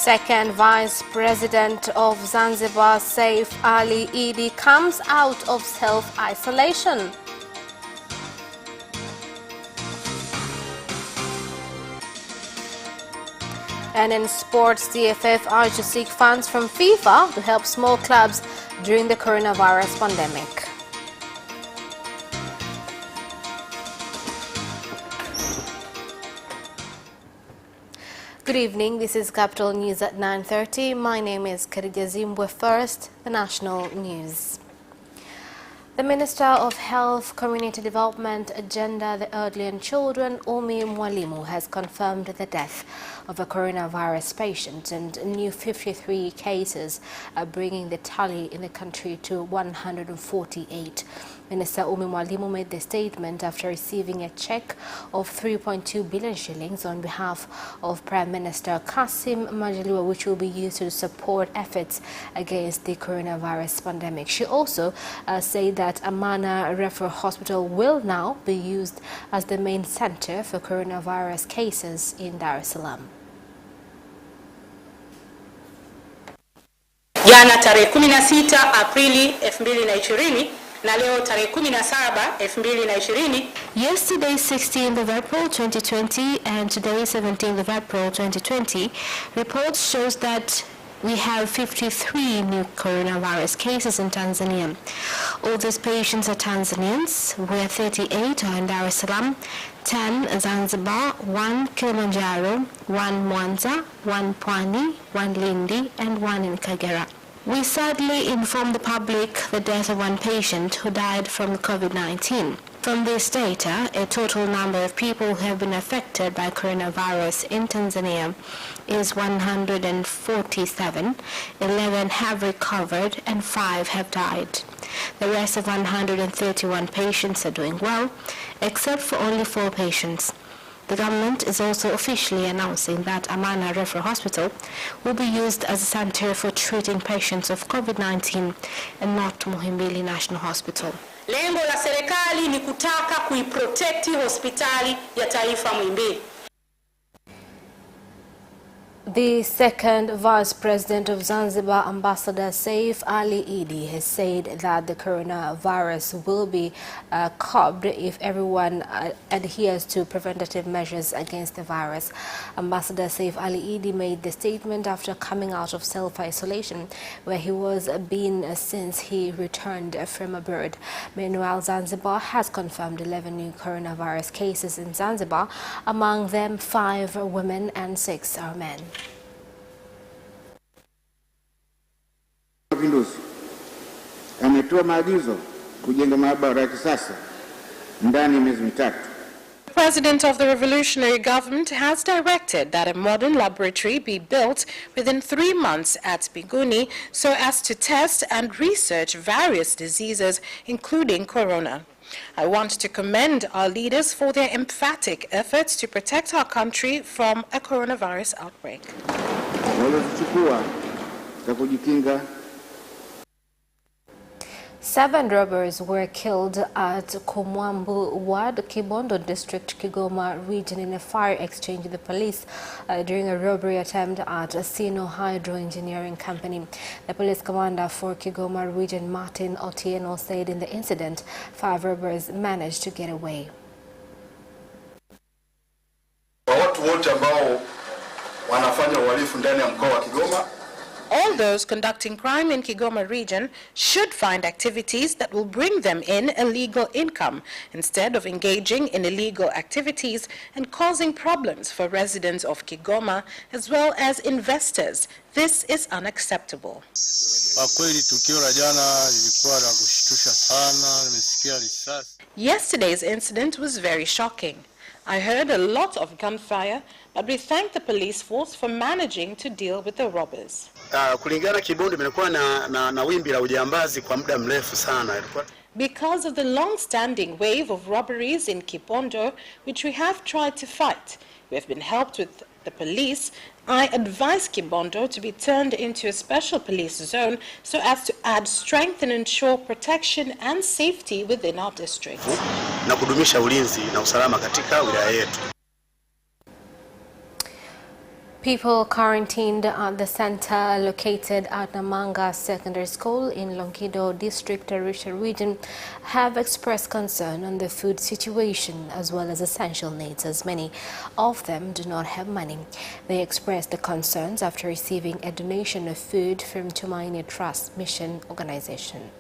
Second Vice President of Zanzibar, Hon.Seif Alli Idd, comes out of self-isolation. And in sports, the DFF urged to seek funds from FIFA to help small clubs during the coronavirus pandemic. Good evening, this is Capital News at 9:30. My name is Khadija Zimbwe. First, the national news. The Minister of Health, Community Development, Gender, the Elderly and Children, Umi Mwalimu, has confirmed the death of a coronavirus patient and new 53 cases, bringing the tally in the country to 148. Minister Umi Mwalimu made the statement after receiving a check of 3.2 billion shillings on behalf of Prime Minister Kassim Majaliwa, which will be used to support efforts against the coronavirus pandemic. She also said that Amana Referral Hospital will now be used as the main center for coronavirus cases in Dar es Salaam. Jana tarehe 16 Aprili 2020 na leo tarehe 17 2020. Yesterday 16th of April 2020 and today 17th of April 2020, reports shows that we have 53 new coronavirus cases in Tanzania. All these patients are Tanzanians, where 38 are in Dar es Salaam, 10 Zanzibar, 1 Kilimanjaro, 1 Mwanza, 1 Pwani, 1 Lindi, and 1 in Kagera. We sadly inform the public the death of one patient who died from COVID-19. From this data, a total number of people who have been affected by coronavirus in Tanzania is 147, 11 have recovered, and 5 have died. The rest of 131 patients are doing well, except for only 4 patients. The government is also officially announcing that Amana Referral Hospital will be used as a center for treating patients of COVID-19 and not Muhimbili National Hospital. Lengo la serikali ni kutaka kuiprotect hospitali ya taifa Muhimbili. The second Vice President of Zanzibar, Ambassador Hon.Seif Alli Idd, has said that the coronavirus will be curbed if everyone adheres to preventative measures against the virus. Ambassador Hon.Seif Alli Idd made the statement after coming out of self-isolation, where he was been since he returned from abroad. Meanwhile, Zanzibar has confirmed 11 new coronavirus cases in Zanzibar, among them 5 women and 6 are men. Ametoa maagizo kujenga maabara ya kisasa ndani ya miezi mitatu. The President of the Revolutionary Government has directed that a modern laboratory be built within 3 months at Biguni so as to test and research various diseases, including corona. I want to commend our leaders for their emphatic efforts to protect our country from a coronavirus outbreak. 7 robbers were killed at Kumwambu Ward, Kibondo District, Kigoma region in a fire exchange with the police during a robbery attempt at Sino Hydro Engineering Company. The police commander for Kigoma region, Martin Otieno, said in the incident 5 robbers managed to get away. Watu wote ambao wanafanya uhalifu ndani ya mkoa wa Kigoma, all those conducting crime in Kigoma region should find activities that will bring them in a legal income instead of engaging in illegal activities and causing problems for residents of Kigoma as well as investors. This is unacceptable. Yesterday's incident was very shocking. I heard a lot of gunfire, but we thank the police force for managing to deal with the robbers. Kulingana Kibondo imekuwa na wimbi la ujambazi kwa muda mrefu sana. Because of the long-standing wave of robberies in Kibondo, which we have tried to fight, we have been helped with the police. I advise Kibondo to be turned into a special police zone so as to add strength and ensure protection and safety within our district. Na kudumisha ulinzi na usalama katika wilaya yetu. People quarantined at the center located at Namanga Secondary School in Longido District Arusha region have expressed concern on the food situation as well as essential needs, as many of them do not have money. They expressed the concerns after receiving a donation of food from Tumaini Trust Mission Organization.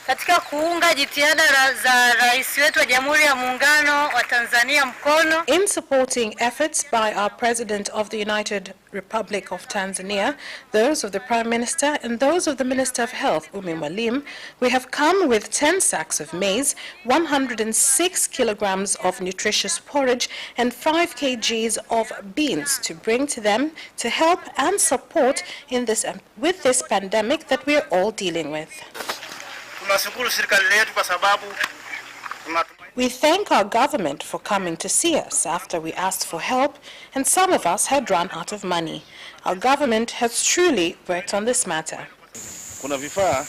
Katika kuunga jitihada za Rais wetu wa Jamhuri ya Muungano wa Tanzania mkono. In supporting efforts by our President of the United Republic of Tanzania, those of the Prime Minister and those of the Minister of Health, Umi Mwalimu, we have come with 10 sacks of maize, 106 kilograms of nutritious porridge and 5 kgs of beans to bring to them to help and support in with this pandemic that we are all dealing with. We thank our government for coming to see us after we asked for help, and some of us had run out of money. Our government has truly worked on this matter. Kuna vifaa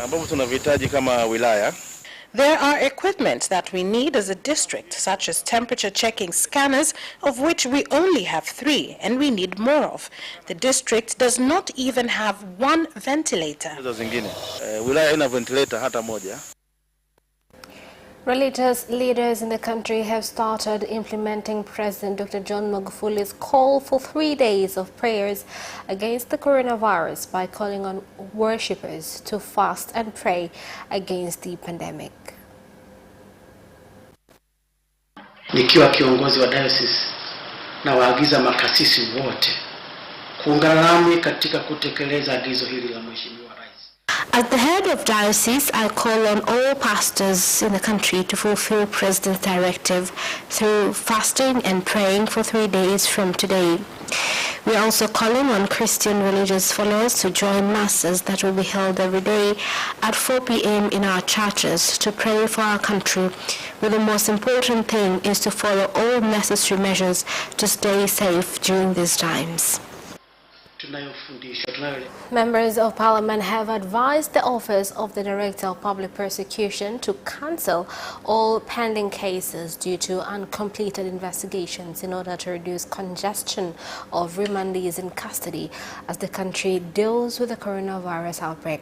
ambavyo tunavihitaji kama wilaya. There are equipment that we need as a district, such as temperature checking scanners, of which we only have 3, and we need more of. The district does not even have 1 ventilator. Wilaya ina ventilator hata moja. Religious leaders in the country have started implementing President Dr. John Magufuli's call for 3 days of prayers against the coronavirus by calling on worshippers to fast and pray against the pandemic. Nikiwa kiongozi wa diocese na waagiza makasisi wote kuungana nami katika kutekeleza agizo hili la Mheshimiwa Rais. As the head of diocese, I call on all pastors in the country to fulfill President's directive through fasting and praying for 3 days from today. We are also calling on Christian religious followers to join masses that will be held every day at 4 p.m. in our churches to pray for our country, where the most important thing is to follow all necessary measures to stay safe during these times. Members of Parliament have advised the Office of the Director of Public Prosecution to cancel all pending cases due to uncompleted investigations in order to reduce congestion of remandees in custody as the country deals with the coronavirus outbreak.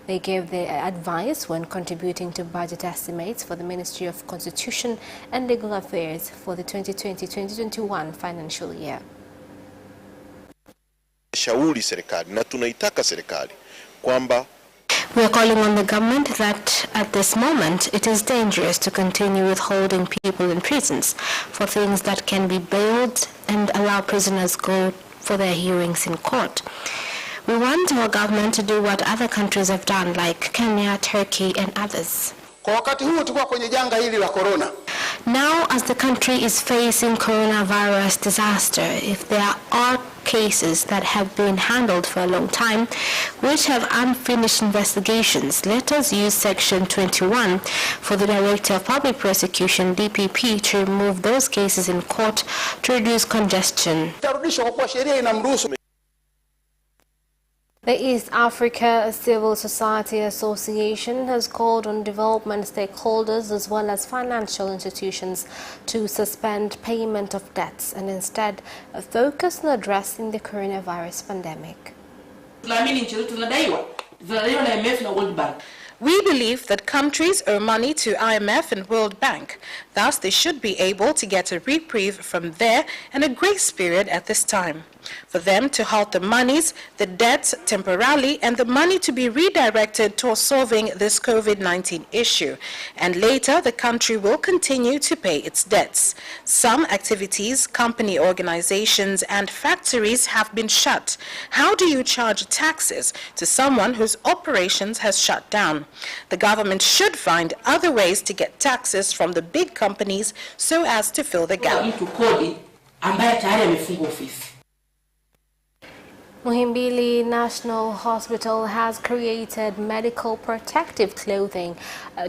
They gave the advice when contributing to budget estimates for the Ministry of Constitution and Legal Affairs for the 2020-2021 financial year. Shauri serikali na tunaitaka serikali kwamba we are calling on the government that at this moment it is dangerous to continue withholding people in prisons for things that can be bailed and allow prisoners go for their hearings in court. We want our government to do what other countries have done like Kenya, Turkey and others. Kwa wakati huu tuko kwenye janga hili la corona. Now, as the country is facing coronavirus disaster, if there are cases that have been handled for a long time, which have unfinished investigations, let us use Section 21 for the Director of Public Prosecution, DPP, to remove those cases in court to reduce congestion. The East Africa Civil Society Association has called on development stakeholders as well as financial institutions to suspend payment of debts and instead focus on addressing the coronavirus pandemic. We believe that countries owe money to IMF and World Bank. Thus, they should be able to get a reprieve from there and a grace period at this time. For them to halt the monies, the debts temporarily, and the money to be redirected towards solving this COVID-19 issue. And later, the country will continue to pay its debts. Some activities, company organizations, and factories have been shut. How do you charge taxes to someone whose operations has shut down? The government should find other ways to get taxes from the big companies so as to fill the gap. Muhimbili National Hospital has created medical protective clothing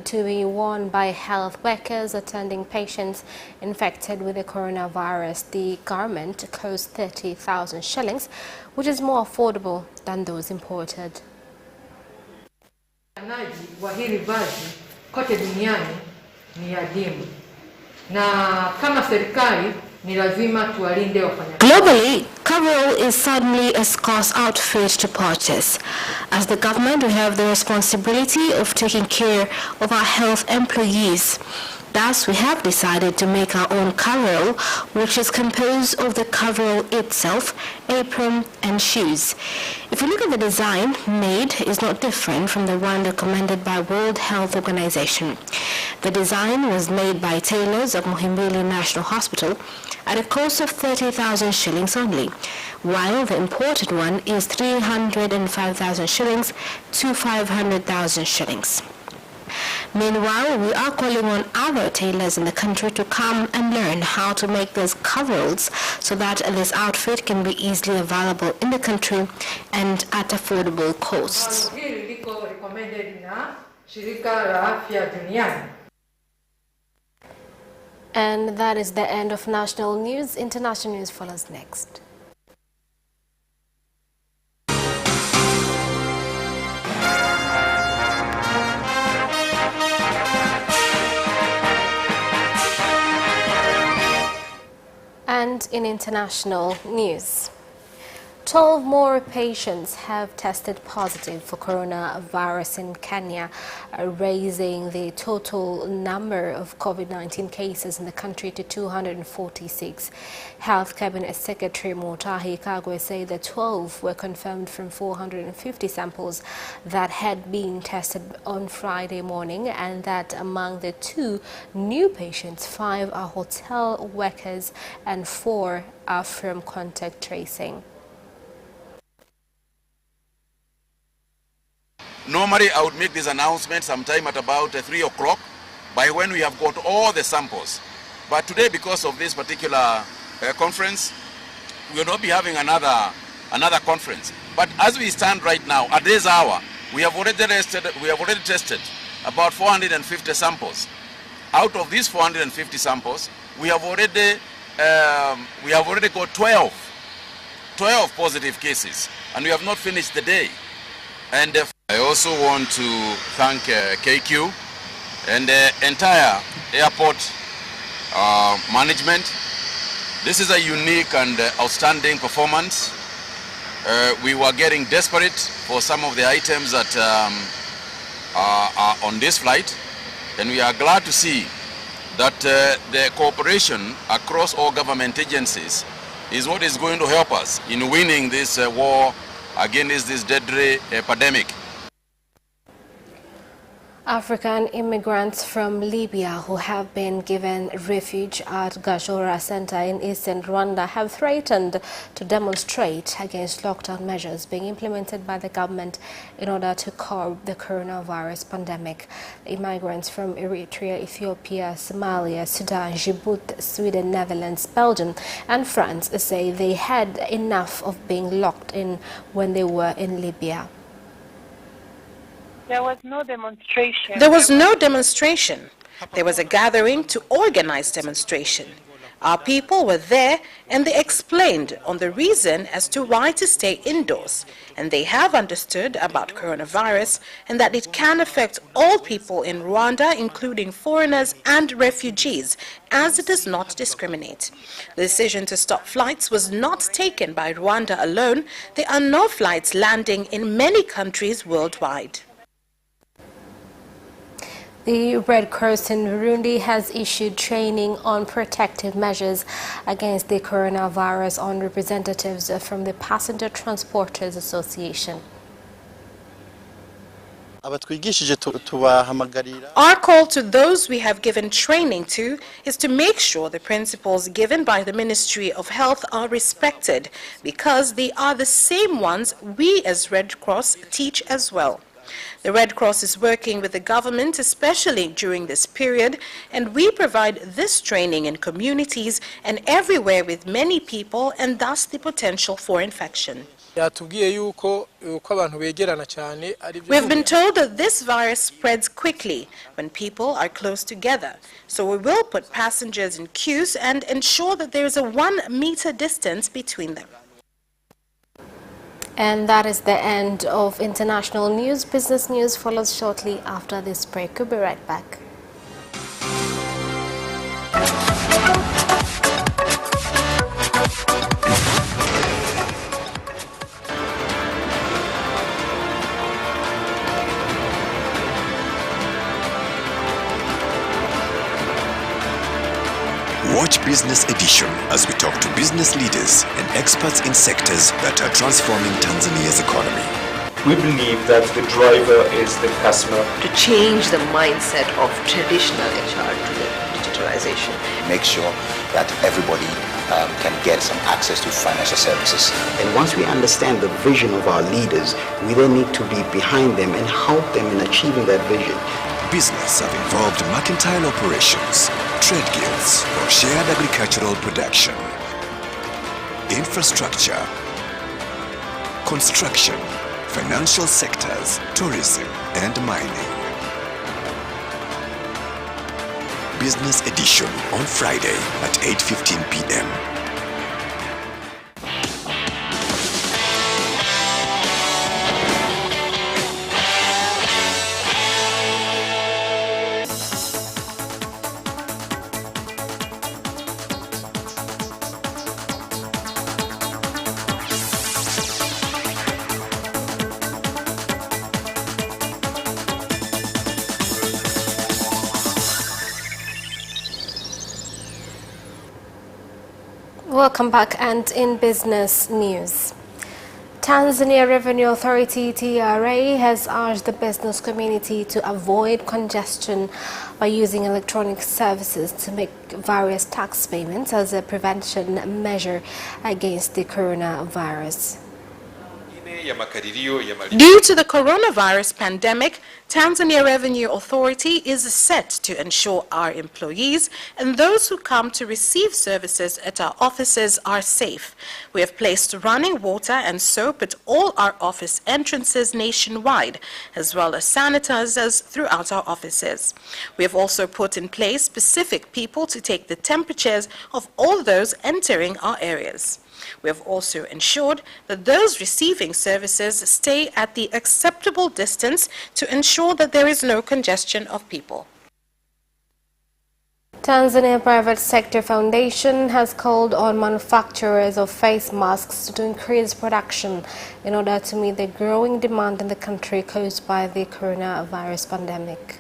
to be worn by health workers attending patients infected with the coronavirus. The garment costs 30,000 shillings, which is more affordable than those imported. Wa hili vazi kote duniani ni adimu, na kama serikali ni lazima tuwalinde wafanyakazi. Globally, coverall is suddenly a scarce outfit to purchase. As the government, we have the responsibility of taking care of our health employees. Thus, we have decided to make our own coverall, which is composed of the coverall itself, apron, and shoes. If you look at the design, made is not different from the one recommended by World Health Organization. The design was made by tailors of Muhimbili National Hospital at a cost of 30,000 shillings only, while the imported one is 305,000 shillings to 500,000 shillings. Meanwhile, we are calling on other tailors in the country to come and learn how to make these coveralls so that this outfit can be easily available in the country and at affordable costs. Hili liko recommended na Shirika la Afya Duniani. And that is the end of national news. International news follows next. And in international news, 12 more patients have tested positive for coronavirus in Kenya, raising the total number of COVID-19 cases in the country to 246. Health Cabinet Secretary Mutahi Kagwe said that 12 were confirmed from 450 samples that had been tested on Friday morning, and that among the 2 new patients, 5 are hotel workers and 4 are from contact tracing. Normally, I would make this announcement sometime at about 3 o'clock, by when we have got all the samples. But today, because of this particular conference, we will not be having another conference. But as we stand right now, at this hour, we have already tested about 450 samples. Out of these 450 samples, we have already got 12 positive cases, and we have not finished the day. And I also want to thank KQ and the entire airport management. This is a unique and outstanding performance. We were getting desperate for some of the items that are on this flight, and we are glad to see that the cooperation across all government agencies is what is going to help us in winning this war against this deadly epidemic. African immigrants from Libya who have been given refuge at Gashora Center in eastern Rwanda have threatened to demonstrate against lockdown measures being implemented by the government in order to curb the coronavirus pandemic. The immigrants from Eritrea, Ethiopia, Somalia, Sudan, Djibouti, Sweden, Netherlands, Belgium and France say they had enough of being locked in when they were in Libya. There was no demonstration. There was no demonstration. There was a gathering to organize demonstration. Our people were there and they explained on the reason as to why to stay indoors. And they have understood about coronavirus and that it can affect all people in Rwanda, including foreigners and refugees, as it does not discriminate. The decision to stop flights was not taken by Rwanda alone. There are no flights landing in many countries worldwide. The Red Cross in Burundi has issued training on protective measures against the coronavirus on representatives from the Passenger Transporters Association. Our call to those we have given training to is to make sure the principles given by the Ministry of Health are respected, because they are the same ones we as Red Cross teach as well. The Red Cross is working with the government, especially during this period, and we provide this training in communities and everywhere with many people, and thus the potential for infection. We've been told that this virus spreads quickly when people are close together, so we will put passengers in queues and ensure that there is a 1 meter distance between them. And that is the end of international news. Business news follows shortly after this break. We'll be right back. Watch Business Edition as we talk to business leaders and experts in sectors that are transforming Tanzania's economy. We believe that the driver is the customer. To change the mindset of traditional HR to the digitalization. Make sure that everybody can get some access to financial services. And once we understand the vision of our leaders, we then need to be behind them and help them in achieving that vision. Business have involved mercantile operations, trade guilds, or shared agricultural production, infrastructure, construction, financial sectors, tourism, and mining. Business Edition on Friday at 8:15 p.m. Welcome back, and in business news. Tanzania Revenue Authority TRA has urged the business community to avoid congestion by using electronic services to make various tax payments as a prevention measure against the coronavirus. Due to the coronavirus pandemic, Tanzania Revenue Authority is set to ensure our employees and those who come to receive services at our offices are safe. We have placed running water and soap at all our office entrances nationwide, as well as sanitizers throughout our offices. We have also put in place specific people to take the temperatures of all those entering our areas. We have also ensured that those receiving services stay at the acceptable distance to ensure that there is no congestion of people. Tanzania Private Sector Foundation has called on manufacturers of face masks to increase production in order to meet the growing demand in the country caused by the coronavirus pandemic.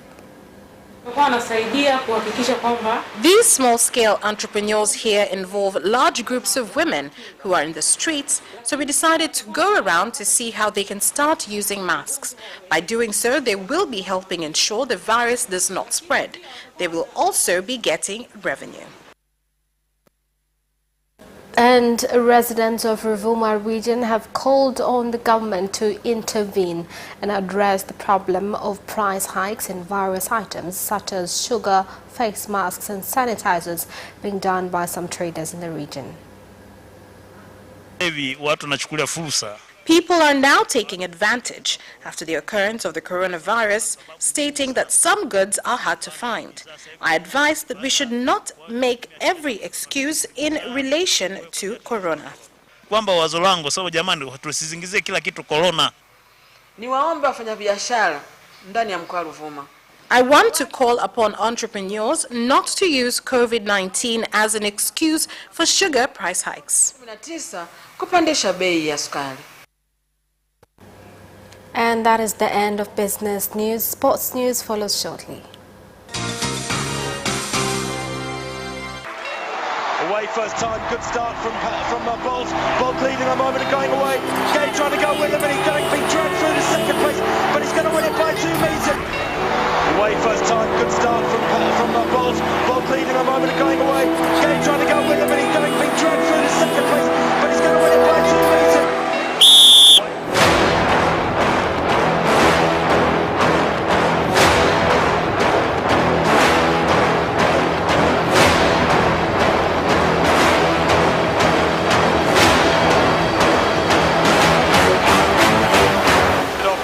These small-scale entrepreneurs here involve large groups of women who are in the streets, so we decided to go around to see how they can start using masks. By doing so, they will be helping ensure the virus does not spread. They will also be getting revenue. And residents of Ruvuma region have called on the government to intervene and address the problem of price hikes in various items such as sugar, face masks and sanitizers being done by some traders in the region. People are now taking advantage after the occurrence of the coronavirus, stating that some goods are hard to find. I advise that we should not make every excuse in relation to corona. Kwamba wazo langu sababu jamani tusizingizie kila kitu corona. Niwaombe wafanyabiashara ndani ya mkoa wa Ruvuma. I want to call upon entrepreneurs not to use COVID-19 as an excuse for sugar price hikes. 19 kupandisha bei ya sukari. And that is the end of business news. Sports news follows shortly. Away first time, good start from Bolt. Bolt leading a moment and going away. Gay trying to go with him and he's going to be dragged through to second place, but he's going to win it by 2 meters. Away first time, good start from Bolt. Bolt leading a moment and going away. Gay trying to go with him and he's going to be dragged through to second place, but he's going to win it by 2 meters.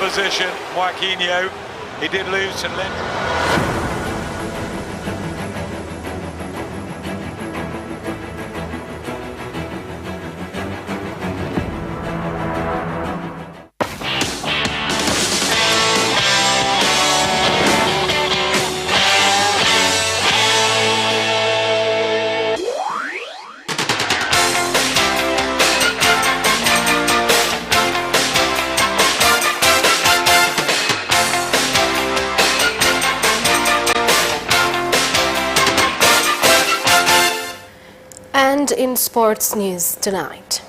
Opposition, Joaquinho, he did lose to Lent. And in sports news tonight,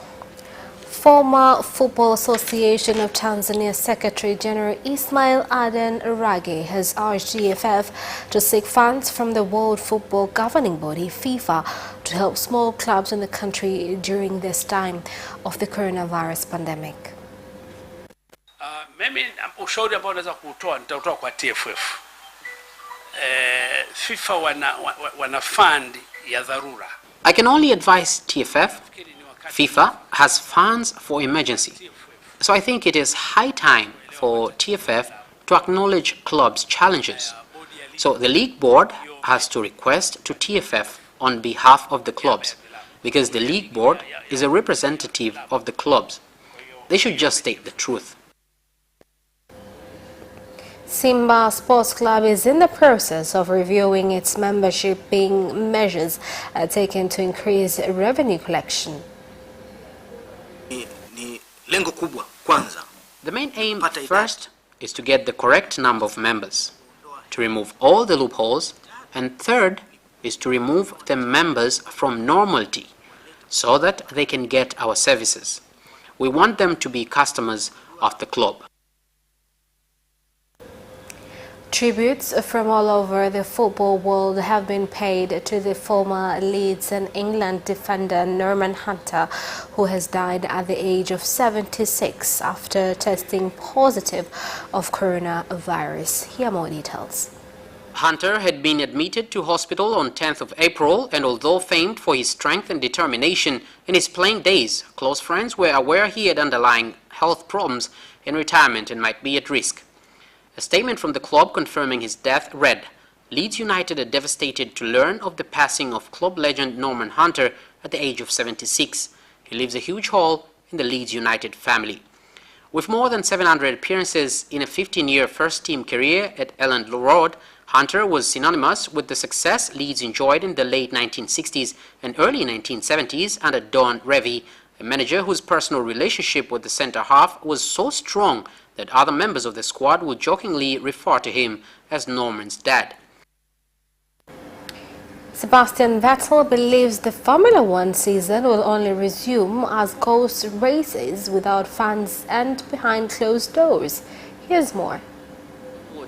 former Football Association of Tanzania Secretary General Ismail Aden Rage has urged TFF to seek funds from the World Football Governing Body, FIFA, to help small clubs in the country during this time of the coronavirus pandemic. Mimi ushauri ambao naweza kutoa nitautoa kwa TFF. FIFA wana fund ya dharura. I can only advise TFF. FIFA has funds for emergency. So I think it is high time for TFF to acknowledge clubs' challenges. So the league board has to request to TFF on behalf of the clubs, because the league board is a representative of the clubs. They should just state the truth. Simba Sports Club is in the process of reviewing its membership being measures taken to increase revenue collection. The main aim first is to get the correct number of members, to remove all the loopholes, and third is to remove the members from normality so that they can get our services. We want them to be customers of the club. Tributes from all over the football world have been paid to the former Leeds and England defender Norman Hunter, who has died at the age of 76 after testing positive of coronavirus. Here more details. Hunter had been admitted to hospital on 10th of April, and although famed for his strength and determination in his playing days, close friends were aware he had underlying health problems in retirement and might be at risk. A statement from the club confirming his death read, "Leeds United are devastated to learn of the passing of club legend Norman Hunter at the age of 76. He leaves a huge hole in the Leeds United family." With more than 700 appearances in a 15-year first-team career at Elland Road, Hunter was synonymous with the success Leeds enjoyed in the late 1960s and early 1970s under Don Revie, a manager whose personal relationship with the centre-half was so strong that other members of the squad would jokingly refer to him as Norman's dad. Sebastian Vettel believes the Formula One season will only resume as ghost races without fans and behind closed doors. Here's more.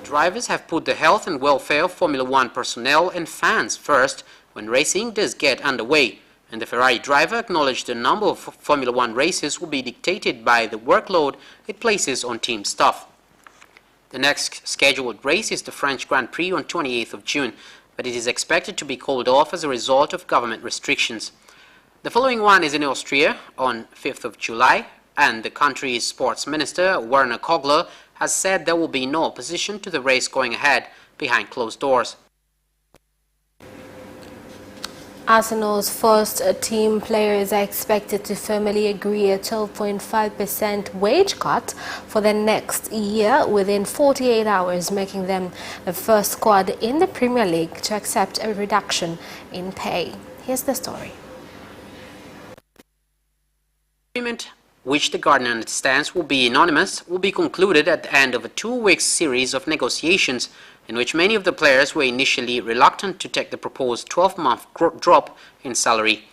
Drivers have put the health and welfare of Formula One personnel and fans first when racing does get underway, and the Ferrari driver acknowledged the number of Formula One races will be dictated by the workload it places on team staff. The next scheduled race is the French Grand Prix on 28th of June, but it is expected to be called off as a result of government restrictions. The following one is in Austria on 5th of July, and the country's sports minister, Werner Kogler, has said there will be no opposition to the race going ahead behind closed doors. Arsenal's first team players are expected to formally agree a 12.5% wage cut for the next year within 48 hours, making them the first squad in the Premier League to accept a reduction in pay. Here's the story. Agreement, which the Guardian understands will be anonymous, will be concluded at the end of a 2-week series of negotiations in which many of the players were initially reluctant to take the proposed 12-month drop in salary.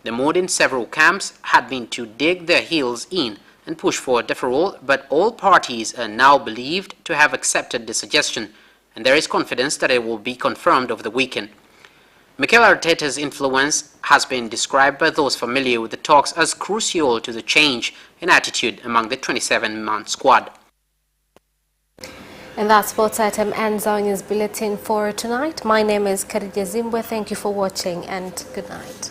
The mood in several camps had been to dig their heels in and push for a deferral, but all parties are now believed to have accepted the suggestion, and there is confidence that it will be confirmed over the weekend. Mikel Arteta's influence has been described by those familiar with the talks as crucial to the change in attitude among the 27-man squad. And that sports item ends our news bulletin for tonight. My name is Khadija Zimbwe. Thank you for watching and good night.